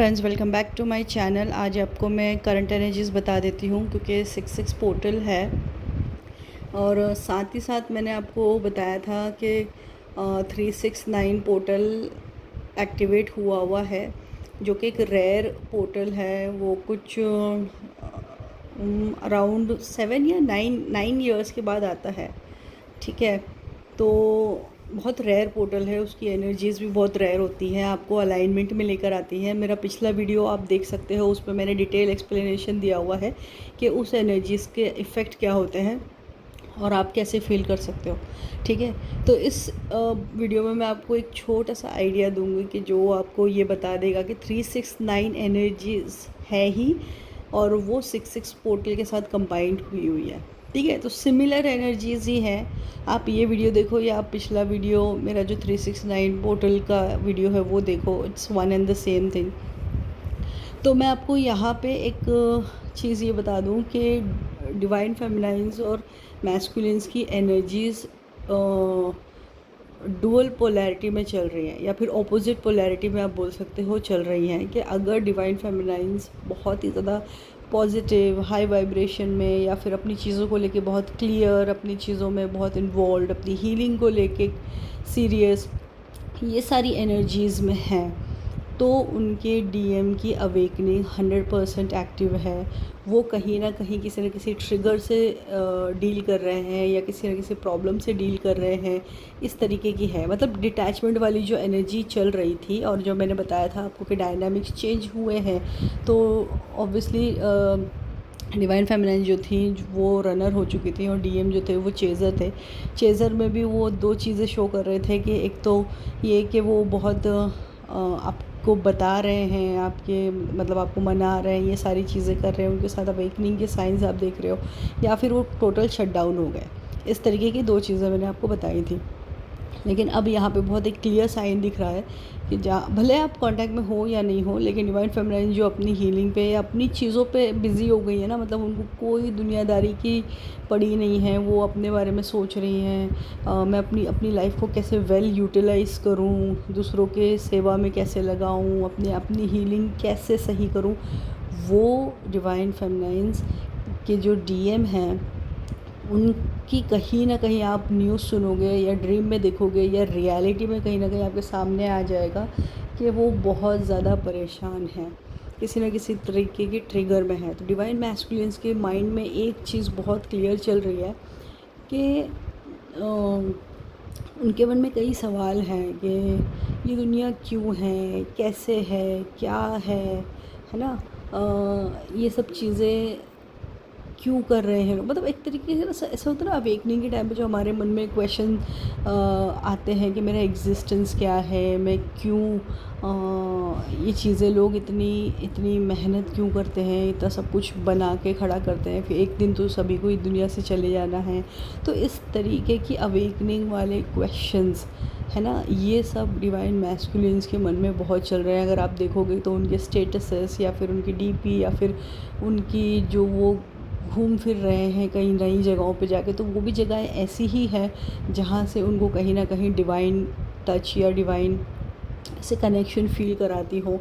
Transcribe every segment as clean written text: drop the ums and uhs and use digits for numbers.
Friends, welcome back to my channel. आज आपको मैं करंट एनर्जीज़ बता देती हूँ क्योंकि 66 पोर्टल है और साथ ही साथ मैंने आपको बताया था कि 369 पोर्टल एक्टिवेट हुआ है, जो कि एक रेयर पोर्टल है। वो कुछ अराउंड 7 या 9 ईयर्स के बाद आता है। ठीक है, तो बहुत रेयर पोर्टल है, उसकी एनर्जीज़ भी बहुत रेयर होती हैं, आपको अलाइनमेंट में लेकर आती हैं। मेरा पिछला वीडियो आप देख सकते हो, उसमें मैंने डिटेल एक्सप्लेनेशन दिया हुआ है कि उस एनर्जीज़ के इफ़ेक्ट क्या होते हैं और आप कैसे फील कर सकते हो। ठीक है, तो इस वीडियो में मैं आपको एक छोटा सा आइडिया दूंगी कि जो आपको ये बता देगा कि 369 एनर्जीज़ है ही, और वो 66 पोर्टल के साथ कंबाइंड हुई है। ठीक है, तो सिमिलर एनर्जीज़ ही हैं। आप ये वीडियो देखो या आप पिछला वीडियो मेरा जो 369 पोर्टल का वीडियो है वो देखो, it's one and the same thing. तो मैं आपको यहाँ पे एक चीज़ ये बता दूँ कि डिवाइन फेमिनाइंस और मैस्कुलिन्स की एनर्जीज़ डुअल पोलैरिटी में चल रही हैं, या फिर ऑपोजिट पोलैरिटी में आप बोल सकते हो चल रही हैं। कि अगर डिवाइन फेमिनाइंस बहुत ही ज़्यादा पॉजिटिव हाई वाइब्रेशन में, या फिर अपनी चीज़ों को लेके बहुत क्लियर, अपनी चीज़ों में बहुत इन्वॉल्व, अपनी हीलिंग को लेके सीरियस, ये सारी एनर्जीज़ में हैं, तो उनके डीएम की अवेकनिंग 100% एक्टिव है। वो कहीं ना कहीं किसी न किसी ट्रिगर से डील कर रहे हैं, या किसी न किसी प्रॉब्लम से डील कर रहे हैं, इस तरीके की है। मतलब डिटैचमेंट वाली जो एनर्जी चल रही थी, और जो मैंने बताया था आपको कि डायनामिक्स चेंज हुए हैं, तो ऑब्वियसली डिवाइन फेमिनाइन जो थी वो रनर हो चुकी थी, और डीएम जो थे वो चेज़र थे। चेज़र में भी वो दो चीज़ें शो कर रहे थे कि एक तो ये कि वो बहुत आपको बता रहे हैं, आपके मतलब आपको मना रहे हैं, ये सारी चीज़ें कर रहे हैं, उनके साथ अवेकनिंग के साइंस आप देख रहे हो, या फिर वो टोटल शट डाउन हो गए। इस तरीके की दो चीज़ें मैंने आपको बताई थी। लेकिन अब यहाँ पे बहुत एक क्लियर साइन दिख रहा है कि जहाँ भले आप कांटेक्ट में हो या नहीं हो, लेकिन डिवाइन फेमिनाइन जो अपनी हीलिंग पे या अपनी चीज़ों पे बिज़ी हो गई है ना, मतलब उनको कोई दुनियादारी की पड़ी नहीं है। वो अपने बारे में सोच रही हैं, मैं अपनी अपनी लाइफ को कैसे वेल यूटिलाइज़ करूँ, दूसरों के सेवा में कैसे लगाऊँ, अपनी हीलिंग कैसे सही करूँ। वो डिवाइन फेमिनाइंस के जो डीएम हैं, उनकी कहीं ना कहीं आप न्यूज़ सुनोगे, या ड्रीम में देखोगे, या रियलिटी में कहीं ना कहीं आपके सामने आ जाएगा कि वो बहुत ज़्यादा परेशान हैं, किसी न किसी तरीके के ट्रिगर में है। तो डिवाइन मैस्कुलिन्स के माइंड में एक चीज़ बहुत क्लियर चल रही है कि उनके मन में कई सवाल हैं कि ये दुनिया क्यों है, कैसे है, क्या है ना। ये सब चीज़ें क्यों कर रहे हैं, मतलब एक तरीके से ना ऐसा होता है ना, अवेकनिंग के टाइम पे जो हमारे मन में क्वेश्चन आते हैं कि मेरा एग्जिस्टेंस क्या है, मैं क्यों ये चीज़ें, लोग इतनी इतनी मेहनत क्यों करते हैं, इतना सब कुछ बना के खड़ा करते हैं, फिर एक दिन तो सभी को इस दुनिया से चले जाना है। तो इस तरीके की अवेकनिंग वाले क्वेश्चंस है ना, ये सब डिवाइन मैस्कुलिन्स के मन में बहुत चल रहे हैं। अगर आप देखोगे तो उनके स्टेटसेस, या फिर उनकी डीपी, या फिर उनकी जो वो घूम फिर रहे हैं कई नई जगहों पे जाके, तो वो भी जगह ऐसी ही है जहाँ से उनको कहीं ना कहीं डिवाइन टच या डिवाइन से कनेक्शन फील कराती हो।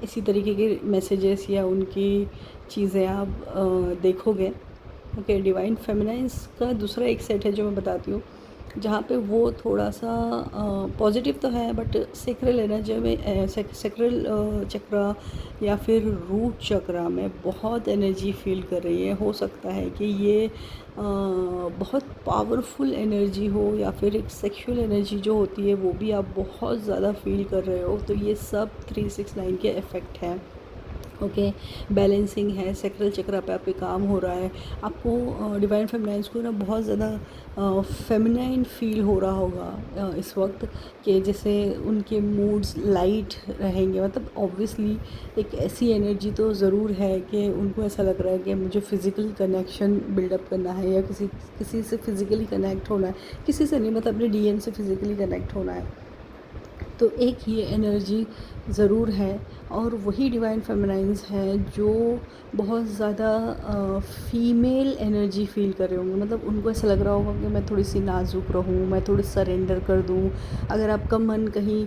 इसी तरीके के मैसेजेस या उनकी चीज़ें आप देखोगे। ओके, डिवाइन फेमिनाइंस का दूसरा एक सेट है जो मैं बताती हूँ, जहाँ पे वो थोड़ा सा पॉजिटिव तो है, बट सेक्रल एनर्जी में सेक्रल चक्रा या फिर रूट चक्रा में बहुत एनर्जी फील कर रही है। हो सकता है कि ये बहुत पावरफुल एनर्जी हो, या फिर एक सेक्सुअल एनर्जी जो होती है वो भी आप बहुत ज़्यादा फील कर रहे हो। तो ये सब 369 के इफ़ेक्ट हैं। ओके, बैलेंसिंग है, सेक्रल चक्रा पे आपके काम हो रहा है। आपको डिवाइन फेमिनाइंस को ना बहुत ज़्यादा फेमिनाइन फील हो रहा होगा इस वक्त, कि जैसे उनके मूड्स लाइट रहेंगे। मतलब ऑब्वियसली एक ऐसी एनर्जी तो ज़रूर है कि उनको ऐसा लग रहा है कि मुझे फ़िज़िकल कनेक्शन बिल्डअप करना है, या किसी से फ़िज़िकली कनेक्ट होना है, किसी से नहीं, मतलब अपने डीएम से फ़िज़िकली कनेक्ट होना है। तो एक ये एनर्जी ज़रूर है। और वही डिवाइन फेमिनाइन्स हैं जो बहुत ज़्यादा फ़ीमेल एनर्जी फ़ील कर रहे होंगे। मतलब उनको ऐसा लग रहा होगा कि मैं थोड़ी सी नाजुक रहूँ, मैं थोड़ी सरेंडर कर दूँ। अगर आपका मन कहीं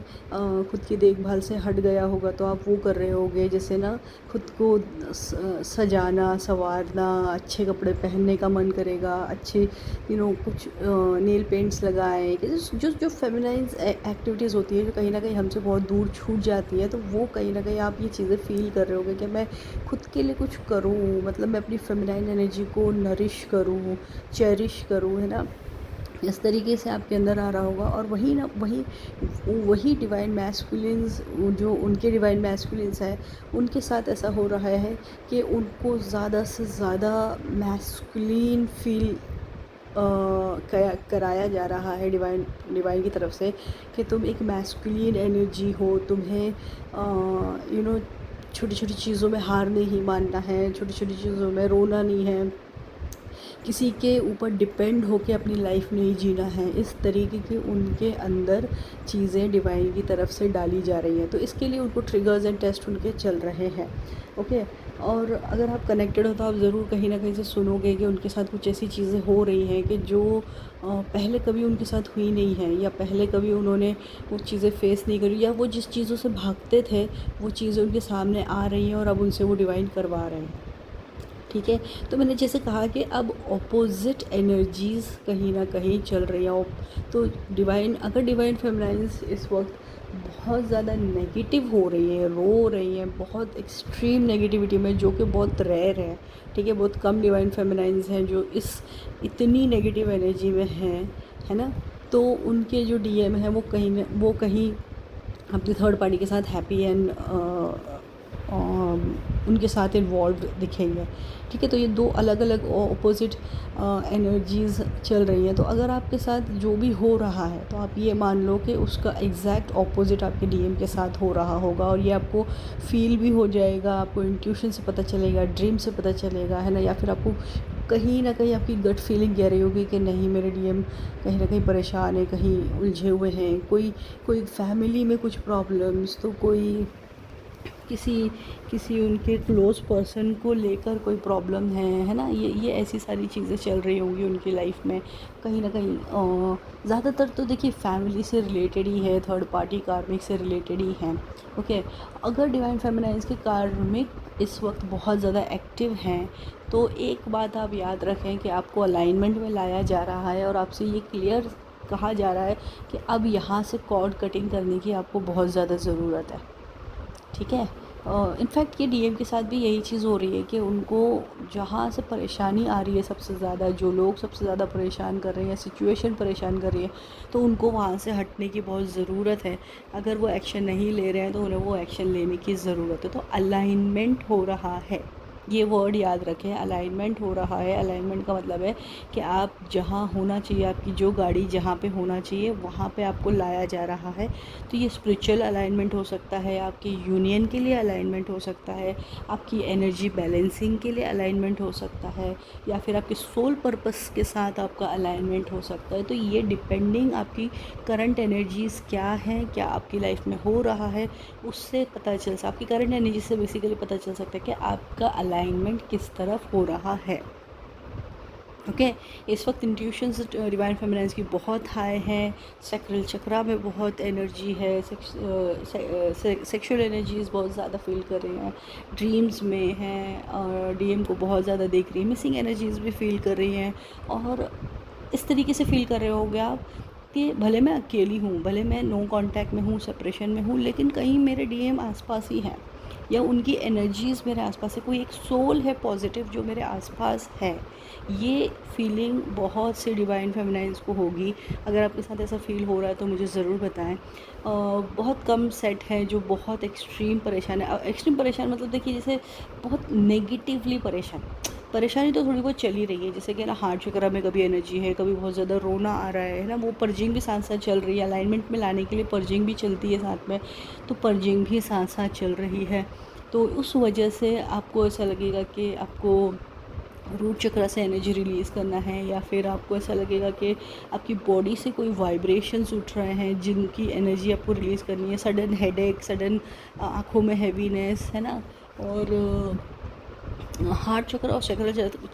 खुद की देखभाल से हट गया होगा तो आप वो कर रहे होगे, जैसे ना खुद को सजाना संवारना, अच्छे कपड़े पहनने का मन करेगा, अच्छे कुछ नेल पेंट्स लगाएं। जो जो फेमिनाइज एक्टिविटीज़ होती है जो कहीं ना कहीं हमसे बहुत दूर छूट जाती है, तो वो कहीं ना कहीं आप ये चीज़ें फ़ील कर रहे होगे कि मैं खुद के लिए कुछ करूँ, मतलब मैं अपनी फेमिनाइन एनर्जी को नरिश करूँ, चेरिश करूँ, है ना। इस तरीके से आपके अंदर आ रहा होगा। और वही ना वही वही डिवाइन मैस्कुलिन्स, जो उनके डिवाइन मैस्कुलिन्स है, उनके साथ ऐसा हो रहा है कि उनको ज़्यादा से ज़्यादा मैस्कुलिन फील कराया जा रहा है डिवाइन डिवाइन की तरफ से, कि तुम एक मैस्कुलिन एनर्जी हो, तुम्हें छोटी छोटी चीज़ों में हार नहीं मानना है, छोटी छोटी चीज़ों में रोना नहीं है, किसी के ऊपर डिपेंड होकर अपनी लाइफ नहीं जीना है। इस तरीके की उनके अंदर चीज़ें डिवाइन की तरफ से डाली जा रही हैं। तो इसके लिए उनको ट्रिगर्स एंड टेस्ट उनके चल रहे हैं। ओके। और अगर आप कनेक्टेड हो तो आप ज़रूर कहीं ना कहीं से सुनोगे कि उनके साथ कुछ ऐसी चीज़ें हो रही हैं कि जो पहले कभी उनके साथ हुई नहीं है, या पहले कभी उन्होंने वो चीज़ें फेस नहीं करी, या वो जिस चीज़ों से भागते थे वो चीज़ें उनके सामने आ रही हैं और अब उनसे वो डिवाइन करवा रहे हैं। ठीक है। तो मैंने जैसे कहा कि अब ऑपोजिट एनर्जीज़ कहीं ना कहीं चल रही हैं। तो अगर डिवाइन फेमिनाइन्स इस वक्त बहुत ज़्यादा नेगेटिव हो रही है, रो रही हैं बहुत एक्सट्रीम नेगेटिविटी में, जो कि बहुत रेयर है। ठीक है। बहुत कम डिवाइन फेमिनाइन्स हैं जो इतनी नेगेटिव एनर्जी में हैं, है ना। तो उनके जो डीएम हैं वो कहीं अपनी थर्ड पार्टी के साथ हैप्पी एंड उनके साथ इन्वॉल्व दिखेंगे। ठीक है। तो ये दो अलग अलग ऑपोजिट एनर्जीज़ चल रही हैं। तो अगर आपके साथ जो भी हो रहा है तो आप ये मान लो कि उसका एग्जैक्ट ऑपोजिट आपके डीएम के साथ हो रहा होगा, और ये आपको फील भी हो जाएगा, आपको इंट्यूशन से पता चलेगा, ड्रीम से पता चलेगा, है ना। या फिर आपको कहीं ना कहीं आपकी गट फीलिंग कह रही होगी कि नहीं, मेरे डीएम कहीं ना कहीं परेशान है, कहीं उलझे हुए हैं, कोई फैमिली में कुछ प्रॉब्लम्स, तो कोई किसी किसी उनके क्लोज़ पर्सन को लेकर कोई प्रॉब्लम है ना। ये ऐसी सारी चीज़ें चल रही होंगी उनकी लाइफ में कहीं ना कहीं। ज़्यादातर तो देखिए फैमिली से रिलेटेड ही है, थर्ड पार्टी कार्मिक से रिलेटेड ही हैं। ओके। अगर डिवाइन फेमिनाइन्स के कार्मिक इस वक्त बहुत ज़्यादा एक्टिव हैं, तो एक बात आप याद रखें कि आपको अलाइनमेंट में लाया जा रहा है और आपसे ये क्लियर कहा जा रहा है कि अब यहाँ से कॉर्ड कटिंग करने की आपको बहुत ज़्यादा ज़रूरत है। ठीक है। इनफैक्ट ये डीएम के साथ भी यही चीज़ हो रही है कि उनको जहाँ से परेशानी आ रही है सबसे ज़्यादा, जो लोग सबसे ज़्यादा परेशान कर रहे हैं, सिचुएशन परेशान कर रही है, तो उनको वहाँ से हटने की बहुत ज़रूरत है। अगर वो एक्शन नहीं ले रहे हैं तो उन्हें वो एक्शन लेने की ज़रूरत है। तो अलाइनमेंट हो रहा है, ये वर्ड याद रखें, अलाइनमेंट हो रहा है। अलाइनमेंट का मतलब है कि आप जहाँ होना चाहिए, आपकी जो गाड़ी जहाँ पे होना चाहिए वहाँ पे आपको लाया जा रहा है। तो ये स्पिरिचुअल अलाइनमेंट हो सकता है, आपकी यूनियन के लिए अलाइनमेंट हो सकता है, आपकी एनर्जी बैलेंसिंग के लिए अलाइनमेंट हो सकता है, या फिर आपके सोल पर्पस के साथ आपका अलाइनमेंट हो सकता है। तो ये डिपेंडिंग आपकी करंट एनर्जीज़ क्या हैं, क्या आपकी लाइफ में हो रहा है, उससे पता चल सकता, आपकी करंट एनर्जी से बेसिकली पता चल सकता है कि आपका अलाइनमेंट किस तरफ हो रहा है। ओके। इस वक्त इंट्यूशंस डिवाइन फेमिनाइन्स की बहुत हाई हैं, सैक्रल चक्रा में बहुत एनर्जी है, सेक्सुअल एनर्जीज बहुत ज़्यादा फील कर रही हैं, ड्रीम्स में हैं, और डीएम को बहुत ज़्यादा देख रही हैं, मिसिंग एनर्जीज भी फील कर रही हैं। और इस तरीके से फील कर रहे होगे आप कि भले मैं अकेली हूँ, भले मैं नो कांटेक्ट में हूँ, सेपरेशन में हूँ, लेकिन कहीं मेरे डीएम आसपास ही हैं, या उनकी एनर्जीज़ मेरे आसपास है, कोई एक सोल है पॉजिटिव जो मेरे आसपास है। ये फीलिंग बहुत से डिवाइन फेमिनाइन्स को होगी। अगर आपके साथ ऐसा फील हो रहा है तो मुझे ज़रूर बताएं। बहुत कम सेट हैं जो बहुत एक्सट्रीम परेशान है। एक्सट्रीम परेशान मतलब देखिए, जैसे बहुत नेगेटिवली परेशानी तो थोड़ी बहुत चल ही रही है, जैसे कि ना हार्ट चक्र में कभी एनर्जी है, कभी बहुत ज़्यादा रोना आ रहा है ना। वो पर्जिंग भी साथ साथ चल रही है, अलाइनमेंट में लाने के लिए पर्जिंग भी चलती है साथ में, तो पर्जिंग भी साथ साथ चल रही है। तो उस वजह से आपको ऐसा लगेगा कि आपको रूट चक्र से एनर्जी रिलीज़ करना है, या फिर आपको ऐसा लगेगा कि आपकी बॉडी से कोई वाइब्रेशंस उठ रहे हैं जिनकी एनर्जी आपको रिलीज़ करनी है, सडन हेडेक, सडन आँखों में हैवीनेस, है ना। और हार्ट चक्र और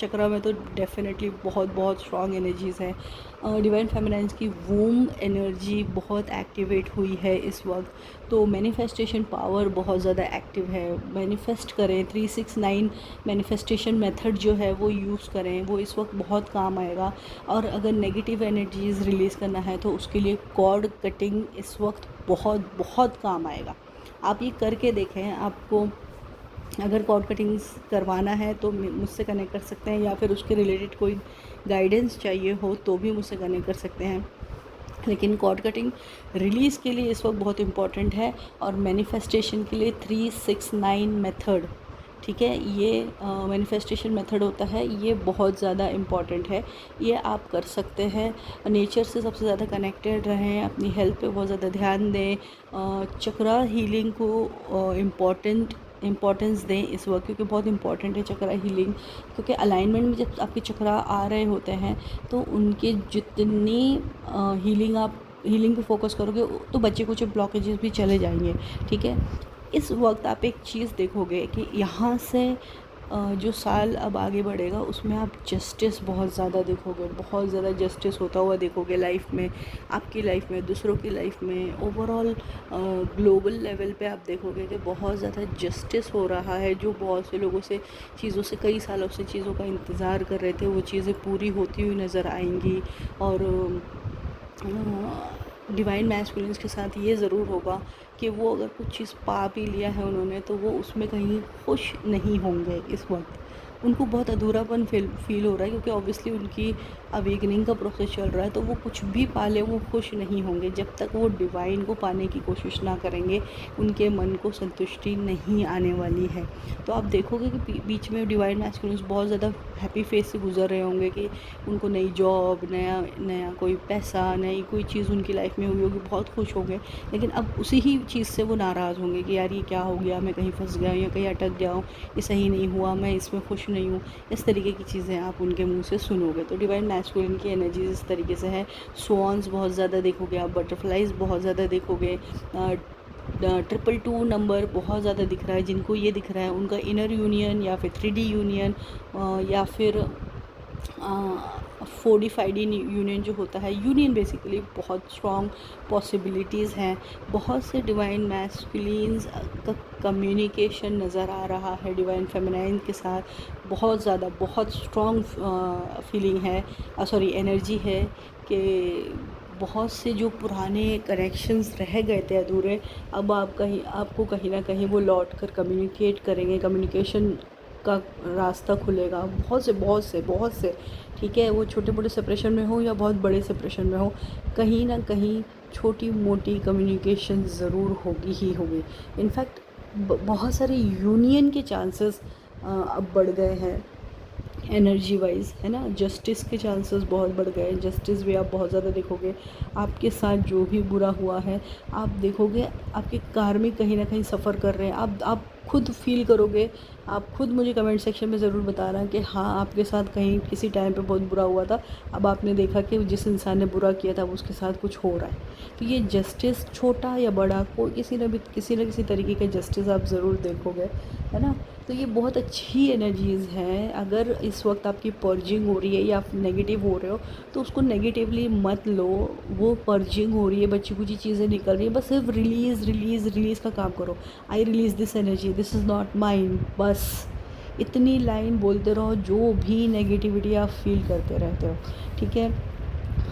चक्र में तो डेफिनेटली बहुत बहुत स्ट्रॉन्ग एनर्जीज़ हैं। डिवाइन फेमिनाइन्स की वूम एनर्जी बहुत एक्टिवेट हुई है इस वक्त, तो मैनिफेस्टेशन पावर बहुत ज़्यादा एक्टिव है। मैनिफेस्ट करें, 369 मैनिफेस्टेशन मेथड जो है वो यूज़ करें, वो इस वक्त बहुत काम आएगा। और अगर नेगेटिव एनर्जीज़ रिलीज़ करना है तो उसके लिए कॉर्ड कटिंग इस वक्त बहुत बहुत काम आएगा। आप ये करके देखें। आपको अगर कॉर्ड कटिंग्स करवाना है तो मुझसे कनेक्ट कर सकते हैं, या फिर उसके रिलेटेड कोई गाइडेंस चाहिए हो तो भी मुझसे कनेक्ट कर सकते हैं। लेकिन कॉर्ड कटिंग रिलीज़ के लिए इस वक्त बहुत इम्पॉर्टेंट है, और मैनिफेस्टेशन के लिए 369 मेथड, ठीक है, ये मैनिफेस्टेशन मेथड होता है, ये बहुत ज़्यादा इम्पॉर्टेंट है। ये आप कर सकते हैं। नेचर से सबसे ज़्यादा कनेक्टेड रहें, अपनी हेल्थ पे बहुत ज़्यादा ध्यान दें, चक्रा हीलिंग को इम्पॉर्टेंस दें इस वक्त, क्योंकि बहुत इंपॉर्टेंट है चक्रा हीलिंग। क्योंकि अलाइनमेंट में जब आपके चक्रा आ रहे होते हैं तो उनके जितनी हीलिंग पे फोकस करोगे तो बच्चे कुछ ब्लॉकेजेस भी चले जाएंगे, ठीक है। इस वक्त आप एक चीज़ देखोगे कि यहाँ से जो साल अब आगे बढ़ेगा उसमें आप जस्टिस बहुत ज़्यादा देखोगे, बहुत ज़्यादा जस्टिस होता हुआ देखोगे लाइफ में, आपकी लाइफ में, दूसरों की लाइफ में, ओवरऑल ग्लोबल लेवल पे आप देखोगे कि बहुत ज़्यादा जस्टिस हो रहा है। जो बहुत से लोगों से चीज़ों से कई सालों से चीज़ों का इंतज़ार कर रहे थे, वो चीज़ें पूरी होती हुई नज़र आएंगी। और डिवाइन मैस्कुलिन्स के साथ ये ज़रूर होगा कि वो अगर कुछ चीज़ पा भी लिया है उन्होंने, तो वो उसमें कहीं खुश नहीं होंगे इस वक्त। उनको बहुत अधूरापन फील हो रहा है, क्योंकि ऑब्वियसली उनकी अवेकनिंग का प्रोसेस चल रहा है। तो वो कुछ भी पा ले वो खुश नहीं होंगे जब तक वो डिवाइन को पाने की कोशिश ना करेंगे, उनके मन को संतुष्टि नहीं आने वाली है। तो आप देखोगे कि बीच में डिवाइन मैस्कुलिन्स बहुत ज़्यादा हैप्पी फेस से गुजर रहे होंगे कि उनको नई जॉब, नया कोई पैसा, नई कोई चीज़ उनकी लाइफ में हुई होगी, बहुत खुश होंगे। लेकिन अब उसी ही चीज़ से वो नाराज़ होंगे कि यार ये क्या हो गया, मैं कहीं फंस गया या कहीं अटक गया हूँ, ये सही नहीं हुआ, मैं इसमें खुश नहीं हूँ। इस तरीके की चीज़ें आप उनके मुंह से सुनोगे। तो डिवाइन मैस्कुलिन की एनर्जीज इस तरीके से है। स्वॉन्स बहुत ज़्यादा देखोगे आप, बटरफ्लाइज बहुत ज़्यादा देखोगे, 222 नंबर बहुत ज़्यादा दिख रहा है। जिनको ये दिख रहा है उनका इनर यूनियन या फिर 3D यूनियन या फिर 4D 5D यूनियन जो होता है, यूनियन बेसिकली बहुत स्ट्रॉन्ग पॉसिबिलिटीज़ हैं। बहुत से डिवाइन मैस्कुलिन्स का कम्युनिकेशन नज़र आ रहा है डिवाइन फेमिनाइन के साथ, बहुत ज़्यादा बहुत स्ट्रॉन्ग फीलिंग है, सॉरी एनर्जी है कि बहुत से जो पुराने कनेक्शंस रह गए थे अधूरे, अब आपको कहीं ना कहीं वो लौट कर कम्युनिकेट करेंगे, कम्युनिकेशन का रास्ता खुलेगा। बहुत से ठीक है, वो छोटे मोटे सेपरेशन में हो या बहुत बड़े सेपरेशन में हो, कहीं ना कहीं छोटी मोटी कम्युनिकेशन ज़रूर होगी ही होगी। इनफैक्ट बहुत सारे यूनियन के चांसेस अब बढ़ गए हैं एनर्जी वाइज, है ना। जस्टिस के चांसेस बहुत बढ़ गए हैं, जस्टिस भी आप बहुत ज़्यादा देखोगे। आपके साथ जो भी बुरा हुआ है आप देखोगे, आपके कार्मिक कहीं ना कहीं सफ़र कर रहे हैं। आप खुद फील करोगे, आप खुद मुझे कमेंट सेक्शन में ज़रूर बताना कि हाँ आपके साथ कहीं किसी टाइम पे बहुत बुरा हुआ था, अब आपने देखा कि जिस इंसान ने बुरा किया था उसके साथ कुछ हो रहा है। तो ये जस्टिस छोटा या बड़ा कोई किसी न किसी तरीके का जस्टिस आप ज़रूर देखोगे, है ना। तो ये बहुत अच्छी एनर्जीज़ हैं। अगर इस वक्त आपकी पर्जिंग हो रही है या आप नेगेटिव हो रहे हो तो उसको नेगेटिवली मत लो। वो पर्जिंग हो रही है, बच्ची कुछ चीज़ें निकल रही है, बस सिर्फ रिलीज़ का काम करो। I release this energy, this is not mine, बस इतनी लाइन बोलते रहो जो भी नेगेटिविटी आप फील करते रहते हो, ठीक है।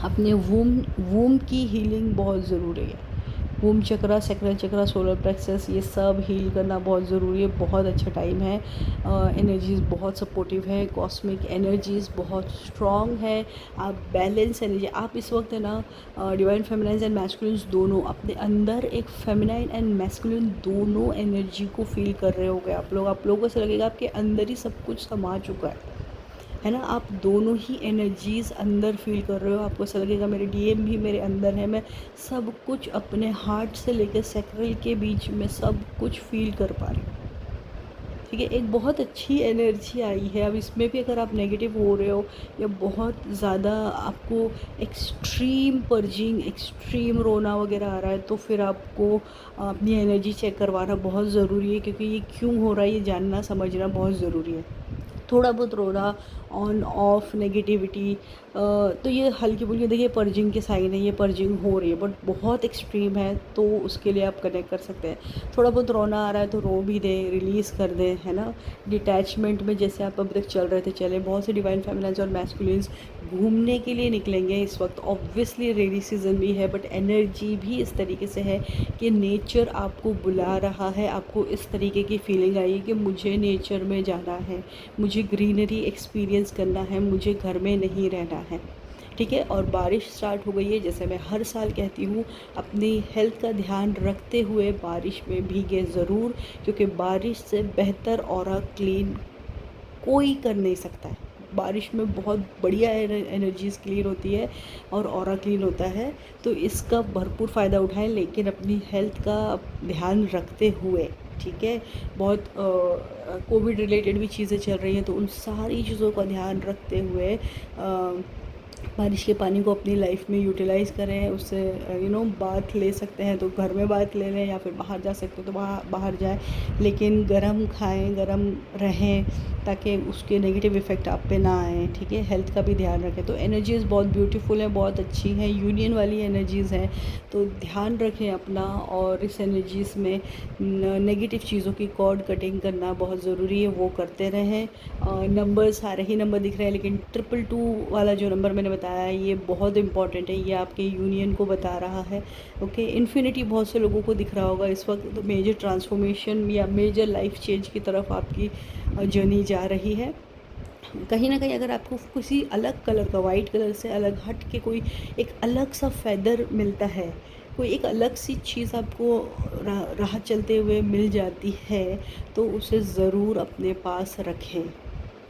अपने वूम की हीलिंग बहुत ज़रूरी है। वूम चक्रा, सैक्रल चक्रा, सोलर प्लेक्सस, ये सब हील करना बहुत ज़रूरी है। बहुत अच्छा टाइम है, एनर्जीज़ बहुत सपोर्टिव है, कॉस्मिक एनर्जीज़ बहुत स्ट्रॉन्ग है। आप बैलेंस एनर्जी, आप इस वक्त है ना डिवाइन फेमिनाइन एंड मैस्कुलिन दोनों अपने अंदर, एक फेमिनाइन एंड मैस्कुलिन दोनों एनर्जी को फील कर रहे होगे आप लोगों को ऐसा लगेगा आपके अंदर ही सब कुछ समा चुका है ना। आप दोनों ही एनर्जीज़ अंदर फील कर रहे हो। आपको ऐसा लगेगा मेरे डीएम भी मेरे अंदर है, मैं सब कुछ अपने हार्ट से लेकर सैक्रल के बीच में सब कुछ फील कर पा रही हूँ, ठीक है, एक बहुत अच्छी एनर्जी आई है। अब इसमें भी अगर आप नेगेटिव हो रहे हो या बहुत ज़्यादा आपको एक्सट्रीम पर्जिंग, एक्सट्रीम रोना वगैरह आ रहा है, तो फिर आपको अपनी एनर्जी चेक करवाना बहुत ज़रूरी है, क्योंकि ये क्यों हो रहा है ये जानना समझना बहुत ज़रूरी है। थोड़ा बहुत रोना, ऑन ऑफ नेगेटिविटी, तो ये हल्की फुल्की, देखिए पर्जिंग के साइन है, ये पर्जिंग हो रही है, बट बहुत एक्सट्रीम है तो उसके लिए आप कनेक्ट कर सकते हैं। थोड़ा बहुत रोना आ रहा है तो रो भी दें, रिलीज़ कर दें, है ना। डिटैचमेंट में जैसे आप अभी तक चल रहे थे चले, बहुत से डिवाइन फेमिनिन्स और मैस्कुलिन्स घूमने के लिए निकलेंगे इस वक्त। ऑब्वियसली रेनी सीज़न भी है, बट एनर्जी भी इस तरीके से है कि नेचर आपको बुला रहा है। आपको इस तरीके की फीलिंग आई कि मुझे नेचर में जाना है, मुझे ग्रीनरी एक्सपीरियंस करना है, मुझे घर में नहीं रहना है, ठीक है। और बारिश स्टार्ट हो गई है, जैसे मैं हर साल कहती हूँ, अपनी हेल्थ का ध्यान रखते हुए बारिश में भीगे ज़रूर, क्योंकि बारिश से बेहतर ऑरा क्लीन कोई कर नहीं सकता है। बारिश में बहुत बढ़िया एनर्जीज़ क्लीन होती है और ऑरा क्लीन होता है, तो इसका भरपूर फ़ायदा उठाएं, लेकिन अपनी हेल्थ का ध्यान रखते हुए, ठीक है। बहुत कोविड रिलेटेड भी चीज़ें चल रही हैं, तो उन सारी चीज़ों का ध्यान रखते हुए बारिश के पानी को अपनी लाइफ में यूटिलाइज़ करें। उससे बाथ ले सकते हैं तो घर में बाथ ले लें, या फिर बाहर जा सकते हो तो बाहर जाएं, लेकिन गर्म खाएं, गर्म रहें, ताकि उसके नेगेटिव इफ़ेक्ट आप पे ना आए, ठीक है। हेल्थ का भी ध्यान रखें। तो एनर्जीज़ बहुत ब्यूटीफुल हैं, बहुत अच्छी हैं, यूनियन वाली एनर्जीज़ हैं, तो ध्यान रखें अपना। और इस एनर्जीज़ में नेगेटिव चीज़ों की कॉर्ड कटिंग करना बहुत ज़रूरी है, वो करते रहें। नंबर सारे ही नंबर दिख रहे हैं, लेकिन 222 वाला जो नंबर मैंने बताया है ये बहुत इंपॉर्टेंट है, ये आपके यूनियन को बता रहा है, ओके। इन्फिनिटी बहुत से लोगों को दिख रहा होगा इस वक्त, तो मेजर ट्रांसफॉर्मेशन या मेजर लाइफ चेंज की तरफ आपकी जर्नी जा रही है। कहीं ना कहीं अगर आपको किसी अलग कलर का, वाइट कलर से अलग हट के कोई एक अलग सा फेदर मिलता है, कोई एक अलग सी चीज़ आपको राह चलते हुए मिल जाती है, तो उसे ज़रूर अपने पास रखें।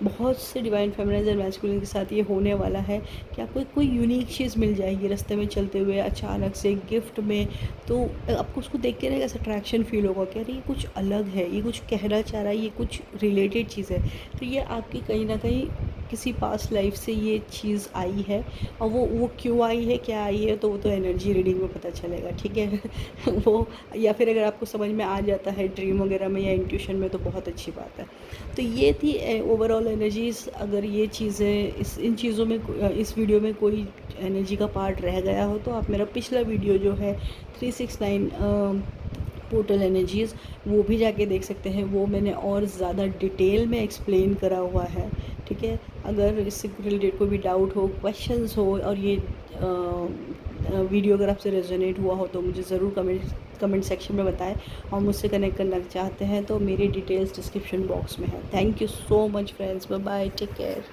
बहुत से डिवाइन फेमिनिन्स और मैस्कुलिन के साथ ये होने वाला है कि आपको कोई यूनिक चीज़ मिल जाएगी रास्ते में चलते हुए, अचानक से गिफ्ट में। तो आपको उसको देख के ना ऐसा अट्रैक्शन फील होगा कि अरे ये कुछ अलग है, ये कुछ कहना चाह रहा है, ये कुछ रिलेटेड चीज़ है। तो ये आपकी कहीं ना कहीं किसी पास्ट लाइफ से ये चीज़ आई है, और वो क्यों आई है, क्या आई है, तो वो तो एनर्जी रीडिंग में पता चलेगा, ठीक है। वो, या फिर अगर आपको समझ में आ जाता है ड्रीम वगैरह में या इंट्यूशन में, तो बहुत अच्छी बात है। तो ये थी ओवरऑल एनर्जीज़। अगर ये चीज़ें इन चीज़ों में, इस वीडियो में कोई एनर्जी का पार्ट रह गया हो, तो आप मेरा पिछला वीडियो जो है 369 पोर्टल एनर्जीज़, वो भी जाके देख सकते हैं। वो मैंने और ज़्यादा डिटेल में एक्सप्लेन करा हुआ है, ठीक है। अगर इससे रिलेटेड कोई भी डाउट हो, क्वेश्चंस हो, और ये वीडियो अगर आपसे रेजोनेट हुआ हो, तो मुझे ज़रूर कमेंट सेक्शन में बताएं। और मुझसे कनेक्ट करना चाहते हैं तो मेरी डिटेल्स डिस्क्रिप्शन बॉक्स में है। Thank you so much friends, bye bye, take care.